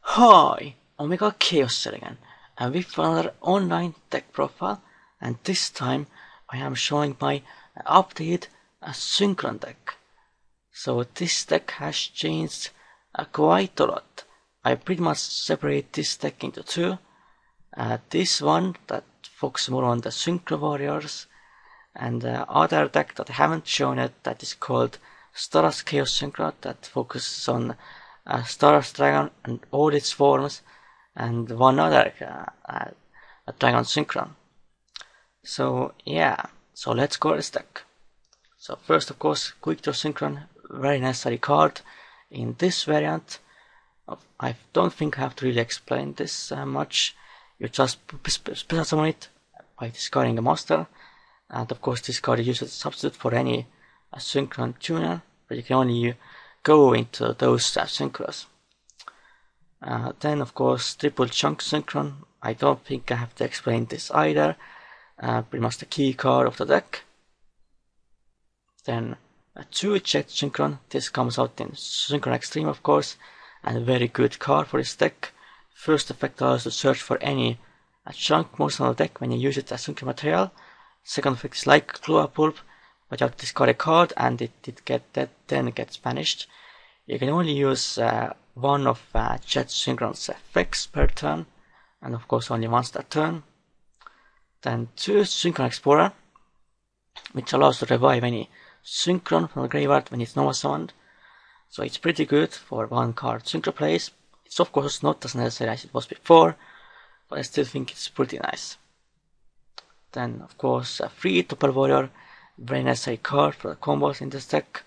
Hi, Omega Khaos here again, and with another online deck profile, and this time I am showing my updated Synchron deck. So this deck has changed quite a lot. I pretty much separate this deck into two. This one that focuses more on the Synchro Warriors, and the other deck that I haven't shown yet that is called Staros Chaos Synchro that focuses on Staros Dragon and all its forms, and one other Dragon Synchron. So yeah, so let's go to this deck. So first, of course, Quick Draw Synchron, very necessary card in this variant. I don't think I have to really explain this much. You just special summon it by discarding a monster, and of course this card is used as a substitute for any Synchron tuner, but you can only go into those synchros. Then of course triple chunk synchron. I don't think I have to explain this either. Pretty much the key card of the deck. Then a 2-jet synchron. This comes out in Synchron Extreme, of course, and a very good card for this deck. First effect allows to search for any chunk monster on the deck when you use it as synchron material. Second effect is like Glow Pulp, but you have to discard a card and then it gets banished. You can only use one of Jet Synchron's effects per turn, and of course only once per turn. Then 2 Synchron Explorer, which allows to revive any Synchron from the graveyard when it's normal summoned. So it's pretty good for one card synchro plays. It's of course not as necessary as it was before, but I still think it's pretty nice. Then of course a free Topper Warrior, very necessary card for the combos in this deck.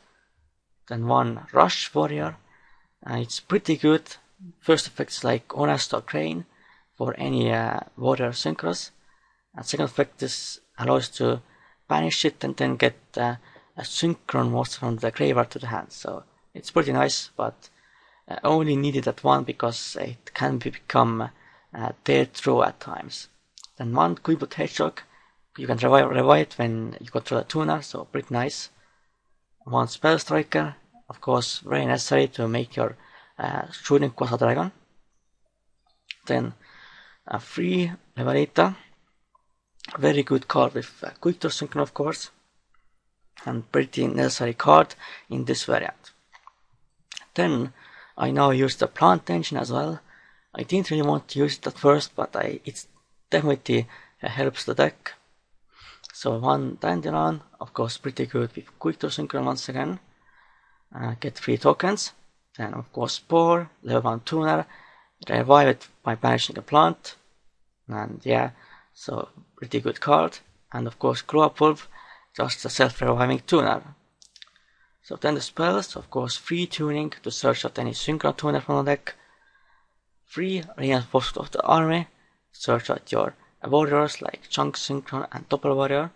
Then 1 Rush Warrior, it's pretty good. First effect is like Honest or Crane for any warrior synchros, and second effect is allows to banish it and then get a synchron monster from the graveyard to the hand. So it's pretty nice, but only needed at one because it can become dead throw at times. Then 1 Quibble Hedgehog, you can revive it when you control a tuner, so pretty nice. 1 Spell Striker, of course very necessary to make your shooting Quasar Dragon. Then a free Levarita, very good card with Quick Draw Synchron, of course, and pretty necessary card in this variant. Then I now use the Plant Engine as well. I didn't really want to use it at first, but it definitely helps the deck. So 1 Dandelion, of course pretty good with Quick Draw Synchron once again. Get 3 tokens. Then of course Spore, level 1 tuner, revive it by banishing a plant. And yeah, so pretty good card. And of course Glow Pulp, just a self-reviving tuner. So then the spells, of course free tuning to search out any Synchron tuner from the deck. Free reinforcement of the army, search out your warriors like Chunk Synchron and Topper Warrior.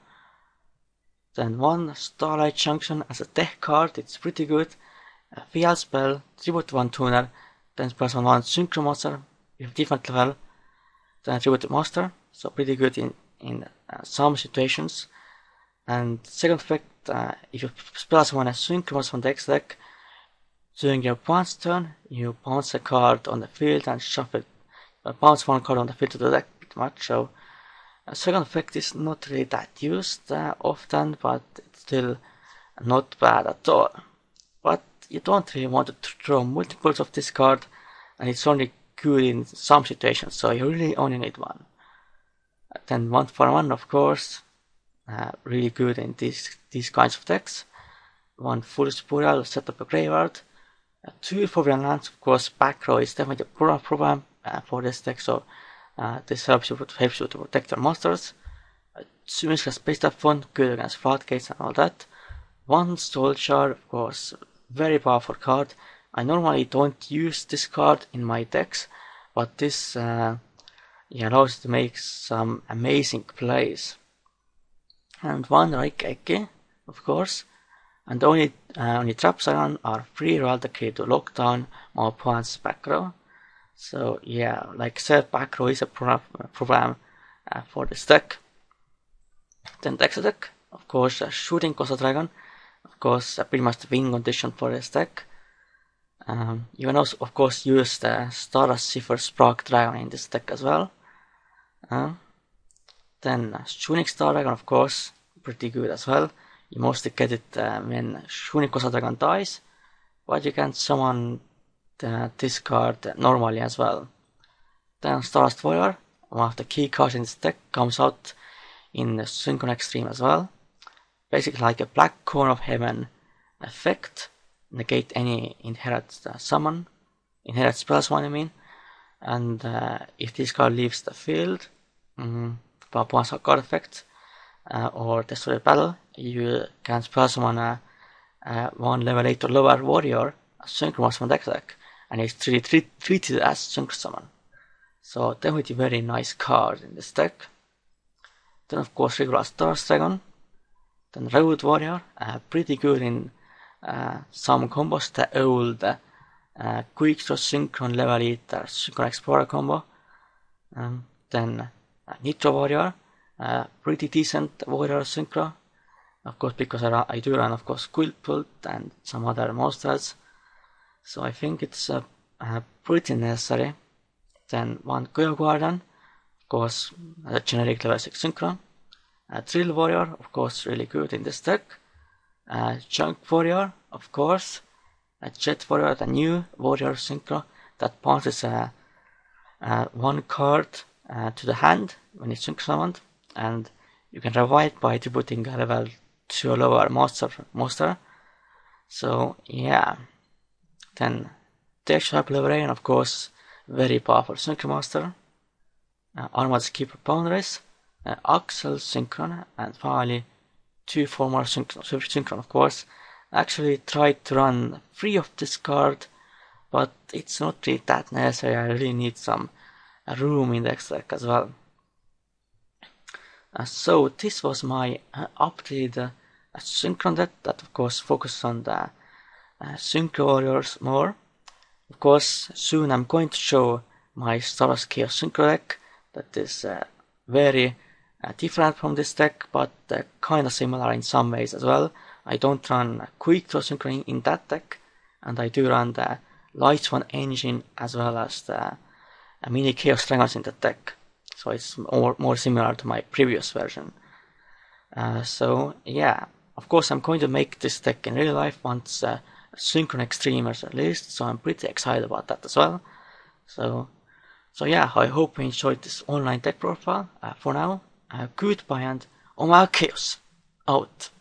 Then 1 Starlight Junction as a deck card, it's pretty good. A field spell, tribute 1 tuner, then press on 1 Synchron monster with different level, then tribute monster, so pretty good in some situations. And second effect, if you spell summon a Synchron monster from the X deck, during your bounce turn, you bounce a card on the field and shuffle it. Bounce 1 card on the field to the deck, pretty much. So second effect is not really that used often, but it's still not bad at all. But you don't really want to throw multiples of this card, and it's only good in some situations, so you really only need 1. Then 1 for 1, of course, really good in these kinds of decks. 1 Full Spiral, set up a graveyard. 2 Foreign Lands, of course, back row is definitely a problem for this deck, so this helps you to protect your monsters. 2 Space Fun, good against floodgates and all that. 1 Soul Shard, of course, very powerful card. I normally don't use this card in my decks, but this allows you to make some amazing plays. And 1 Raikeki, of course, and only traps are free roll the key to lock down more opponent's back row. So yeah, like I said, back row is a problem for this deck. Then the extra deck, of course, shooting Quasar Dragon, of course, pretty much the win condition for this deck. You can also, of course, use the Stardust Cipher Spark Dragon in this deck as well. Then Shunic Star Dragon, of course, pretty good as well. You mostly get it when Shunic Kosa Dragon dies, but you can summon this card normally as well. Then Stardust Warrior, one of the key cards in this deck, comes out in the Synchron Extreme as well. Basically like a Black Corn of Heaven effect, negate any inherent spell summon, I mean. And if this card leaves the field, upon a card effect, or destroy a battle, you can spell summon one level 8 or lower warrior, a Synchron monster from deck, and it's treated as Synchron summon. So definitely very nice card in this deck. Then of course regular Stardust Dragon. Then Road Warrior, pretty good in some combos, the old Quick Draw Synchron Level Eater Synchron Explorer combo. Then Nitro Warrior, pretty decent Warrior Synchro, of course, because I do run, of course, Quilpult and some other monsters, so I think it's pretty necessary. Then one Goyo Guardian, of course, a generic level 6 Synchro. Drill Warrior, of course, really good in this deck. Junk Warrior, of course. Jet Warrior, the new Warrior Synchro that bounces one card to the hand when it's Synchro summoned, and you can revive it by debuting a level 2 or lower monster. So yeah. Then Death Sharp Liberation, of course, very powerful Synchro monster. Armored Keeper Boundaries, Axel Synchron, and finally 2 former Synchron, of course. Actually tried to run 3 of this card, but it's not really that necessary. I really need some room in the deck as well. So this was my updated Synchron deck that of course focuses on the Synchro Warriors more. Of course, soon I'm going to show my Stardust Chaos Synchro deck that is very different from this deck, but kinda similar in some ways as well. I don't run Quick Draw Synchro in that deck, and I do run the Light One engine as well as the mini Chaos Dragons in that deck. So it's more similar to my previous version. So yeah, of course I'm going to make this deck in real life once Synchron Extreme is released, so I'm pretty excited about that as well. So yeah, I hope you enjoyed this online deck profile. For now, goodbye and Oma Chaos out.